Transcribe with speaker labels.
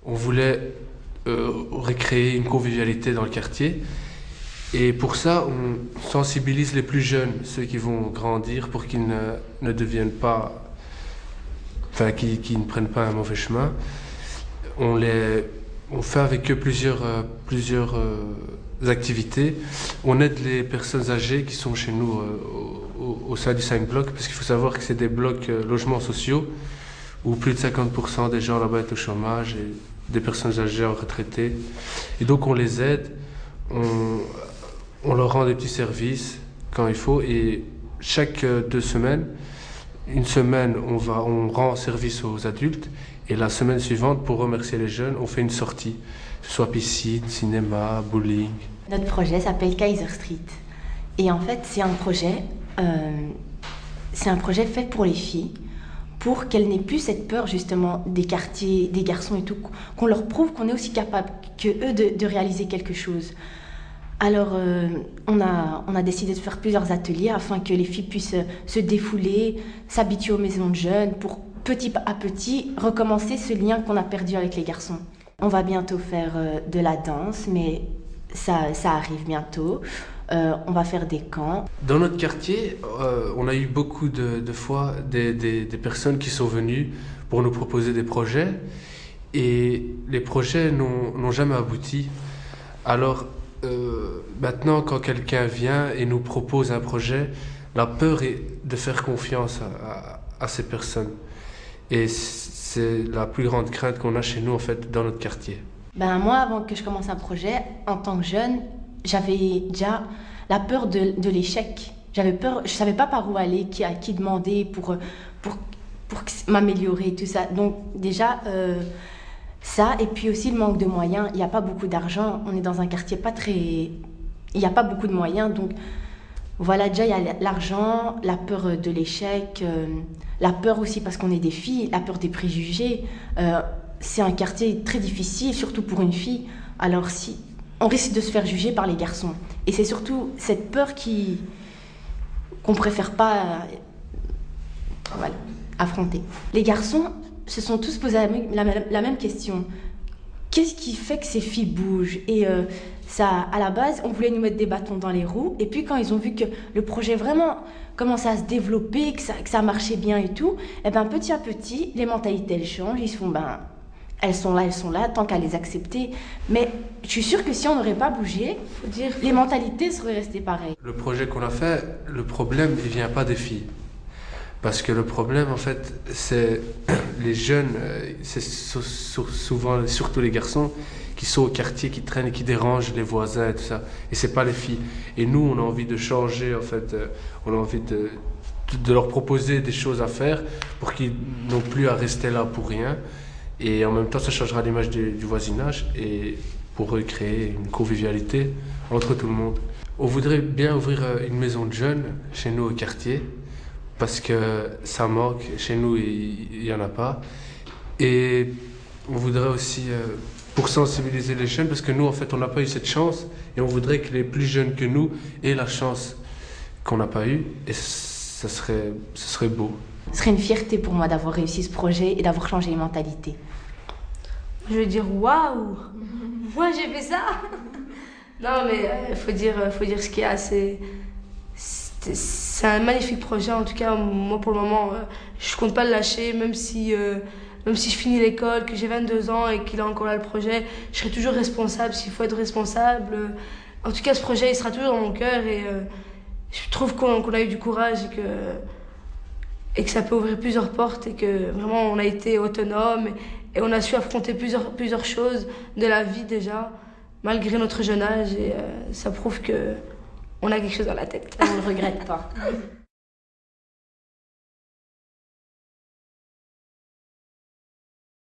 Speaker 1: On voulait recréer une convivialité dans le quartier. Et pour ça, on sensibilise les plus jeunes, ceux qui vont grandir, pour qu'ils ne deviennent pas, enfin, qu'ils ne prennent pas un mauvais chemin. On fait avec eux plusieurs activités. On aide les personnes âgées qui sont chez nous au sein du 5 blocs, parce qu'il faut savoir que c'est des blocs logements sociaux, où plus de 50% des gens là-bas sont au chômage, et des personnes âgées en retraité. Et donc on les aide, on leur rend des petits services quand il faut, et chaque 2 semaines, une semaine on rend service aux adultes, et la semaine suivante, pour remercier les jeunes, on fait une sortie, que ce soit piscine, cinéma, bowling.
Speaker 2: Notre projet s'appelle Kaiser Street, et en fait c'est un projet fait pour les filles, pour qu'elles n'aient plus cette peur justement des quartiers, des garçons et tout, qu'on leur prouve qu'on est aussi capable que eux de réaliser quelque chose. Alors on a décidé de faire plusieurs ateliers afin que les filles puissent se défouler, s'habituer aux maisons de jeunes, pour petit à petit recommencer ce lien qu'on a perdu avec les garçons. On va bientôt faire de la danse, mais ça arrive bientôt. On va faire des camps.
Speaker 1: Dans notre quartier, on a eu beaucoup de fois des personnes qui sont venues pour nous proposer des projets, et les projets n'ont jamais abouti. Alors maintenant, quand quelqu'un vient et nous propose un projet, la peur est de faire confiance à ces personnes. Et c'est la plus grande crainte qu'on a chez nous, en fait, dans notre quartier.
Speaker 2: Moi, avant que je commence un projet, en tant que jeune, j'avais déjà la peur de l'échec. J'avais peur, je ne savais pas par où aller, à qui demander pour m'améliorer, tout ça. Donc déjà, ça, et puis aussi le manque de moyens. Il n'y a pas beaucoup d'argent, on est dans un quartier pas très... Il n'y a pas beaucoup de moyens, donc voilà, déjà il y a l'argent, la peur de l'échec, la peur aussi parce qu'on est des filles, la peur des préjugés. C'est un quartier très difficile, surtout pour une fille. Alors si on risque de se faire juger par les garçons. Et c'est surtout cette peur qu'on préfère pas affronter. Les garçons se sont tous posé la même question. Qu'est-ce qui fait que ces filles bougent? Et ça, à la base, on voulait nous mettre des bâtons dans les roues. Et puis quand ils ont vu que le projet vraiment commençait à se développer, que ça marchait bien et tout, et petit à petit, les mentalités elles changent. Ils se font elles sont là, tant qu'à les accepter. Mais je suis sûre que si on n'aurait pas bougé, les mentalités seraient restées pareilles.
Speaker 1: Le projet qu'on a fait, le problème, il vient pas des filles. Parce que le problème, en fait, c'est les jeunes, c'est souvent, surtout les garçons, qui sont au quartier, qui traînent et qui dérangent les voisins et tout ça. Et c'est pas les filles. Et nous, on a envie de changer, en fait, on a envie de leur proposer des choses à faire pour qu'ils n'ont plus à rester là pour rien. Et en même temps, ça changera l'image du voisinage et pour recréer une convivialité entre tout le monde. On voudrait bien ouvrir une maison de jeunes chez nous au quartier, parce que ça manque, chez nous il n'y en a pas. Et on voudrait aussi, pour sensibiliser les jeunes, parce que nous en fait on n'a pas eu cette chance, et on voudrait que les plus jeunes que nous aient la chance qu'on n'a pas eue, et ce serait beau.
Speaker 2: Ce serait une fierté pour moi d'avoir réussi ce projet et d'avoir changé les mentalités.
Speaker 3: Je veux dire waouh, moi j'ai fait ça. Non mais faut dire ce qu'il y a, c'est un magnifique projet. En tout cas moi pour le moment je compte pas le lâcher, même si je finis l'école, que j'ai 22 ans et qu'il a encore là le projet, je serai toujours responsable s'il faut être responsable. En tout cas ce projet il sera toujours dans mon cœur, et je trouve qu'on a eu du courage et que ça peut ouvrir plusieurs portes, et que vraiment on a été autonome et on a su affronter plusieurs choses de la vie déjà, malgré notre jeune âge, et ça prouve qu'on a quelque chose dans la tête.
Speaker 2: On ne le regrette pas.